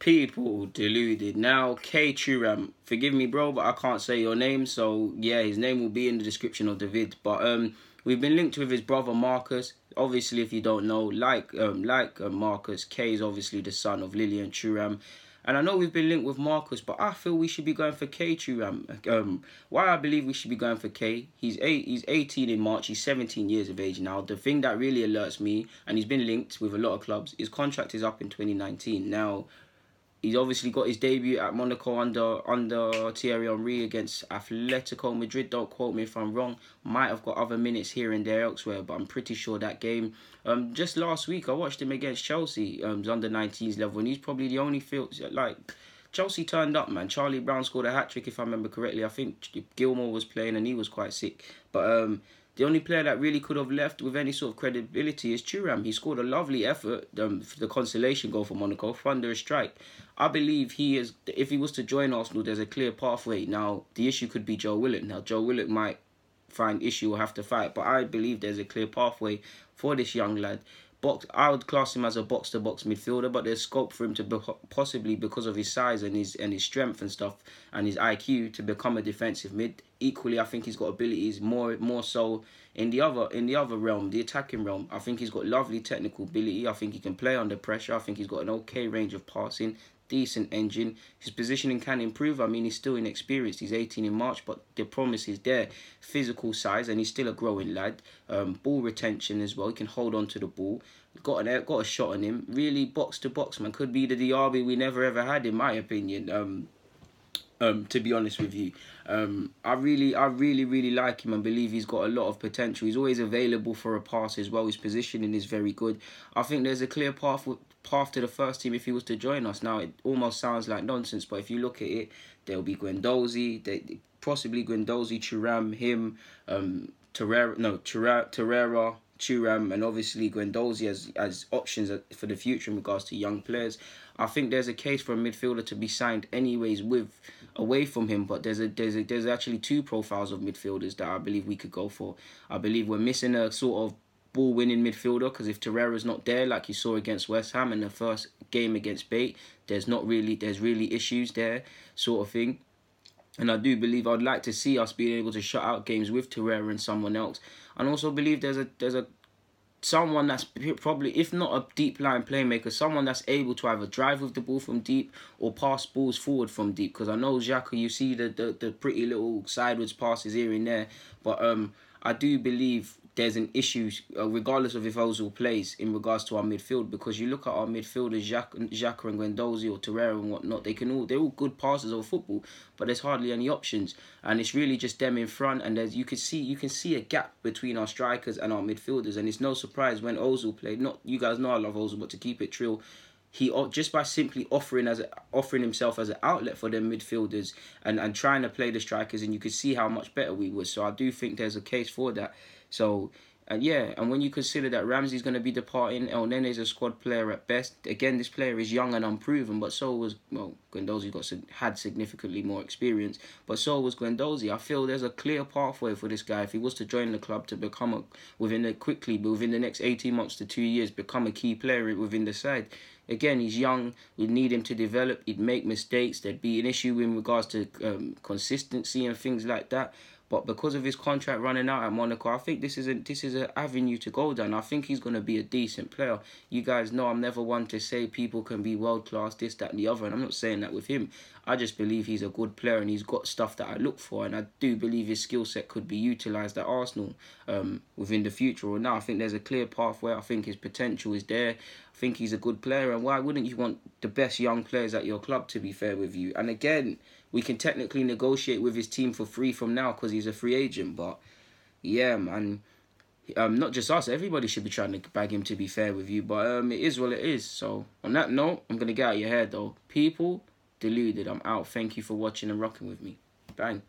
People deluded. Now, Khéphren Thuram, forgive me, bro, but I can't say your name. So yeah, his name will be in the description of the vid. But we've been linked with his brother Marcus. Obviously, if you don't know, Marcus, K is obviously the son of Lilian Thuram. And I know we've been linked with Marcus, but I feel we should be going for Khéphren Thuram. Why I believe we should be going for K? He's 18 in March. He's 17 years of age now. The thing that really alerts me, and he's been linked with a lot of clubs, his contract is up in 2019. Now, he's obviously got his debut at Monaco under Thierry Henry against Atletico Madrid. Don't quote me if I'm wrong. Might have got other minutes here and there elsewhere, but I'm pretty sure that game. Just last week, I watched him against Chelsea, under 19s level, and he's probably the only field Chelsea turned up, man. Charlie Brown scored a hat-trick, if I remember correctly. I think Gilmore was playing and he was quite sick. But the only player that really could have left with any sort of credibility is Thuram. He scored a lovely effort for the consolation goal for Monaco, thunderous strike. I believe he is, if he was to join Arsenal, there's a clear pathway. Now, the issue could be Joe Willock. Now, Joe Willock might find issue or have to fight, but I believe there's a clear pathway for this young lad. I would class him as a box-to-box midfielder, but there's scope for him to possibly, because of his size and his strength and stuff and his IQ, to become a defensive mid. Equally, I think he's got abilities more so in the other realm, the attacking realm. I think he's got lovely technical ability. I think he can play under pressure. I think he's got an okay range of passing, decent engine. His positioning can improve. I mean, he's still inexperienced. He's 18 in March, but the promise is there. Physical size, and he's still a growing lad. Ball retention as well. He can hold on to the ball. Got a shot on him. Really box to box, man. Could be the Diaby we never ever had, in my opinion. To be honest with you, I really like him and believe he's got a lot of potential. He's always available for a pass as well. His positioning is very good. I think there's a clear path to the first team if he was to join us. Now, it almost sounds like nonsense, but if you look at it, there'll be possibly Guendouzi, Thuram, him, Torreira, Thuram, and obviously Guendouzi as options for the future in regards to young players. I think there's a case for a midfielder to be signed anyways away from him, but there's actually two profiles of midfielders that I believe we could go for. I believe we're missing a sort of ball-winning midfielder, because if Torreira's not there, like you saw against West Ham in the first game against Bate, there's really issues there, sort of thing. And I do believe I'd like to see us being able to shut out games with Torreira and someone else. And also believe there's a someone that's probably, if not a deep line playmaker, someone that's able to either drive with the ball from deep or pass balls forward from deep. Because I know Xhaka, you see the pretty little sideways passes here and there, but I do believe there's an issue, regardless of if Ozil plays, in regards to our midfield, because you look at our midfielders, Xhaka and Guendouzi or Torreira and whatnot, they're all good passers of football, but there's hardly any options, and it's really just them in front, and you can see a gap between our strikers and our midfielders, and it's no surprise when Ozil played. You guys know I love Ozil, but to keep it real, he just by simply offering himself as an outlet for them midfielders and trying to play the strikers, and you could see how much better we were. So I do think there's a case for that. So, and when you consider that Ramsey's going to be departing, El Nene's a squad player at best. Again, this player is young and unproven, but so was, Guendouzi had significantly more experience, but so was Guendouzi. I feel there's a clear pathway for this guy if he was to join the club to become within the next 18 months to 2 years, become a key player within the side. Again, he's young. We'd need him to develop. He'd make mistakes. There'd be an issue in regards to consistency and things like that. But because of his contract running out at Monaco, I think this is an avenue to go down. I think he's going to be a decent player. You guys know I'm never one to say people can be world-class, this, that, and the other. And I'm not saying that with him. I just believe he's a good player and he's got stuff that I look for. And I do believe his skill set could be utilised at Arsenal within the future or now. I think there's a clear pathway. I think his potential is there. I think he's a good player. And why wouldn't you want the best young players at your club, to be fair with you? And again, we can technically negotiate with his team for free from now because he's a free agent. But yeah, man, not just us. Everybody should be trying to bag him, to be fair with you. But it is what it is. So on that note, I'm going to get out of your hair though. People deluded. I'm out. Thank you for watching and rocking with me. Bang.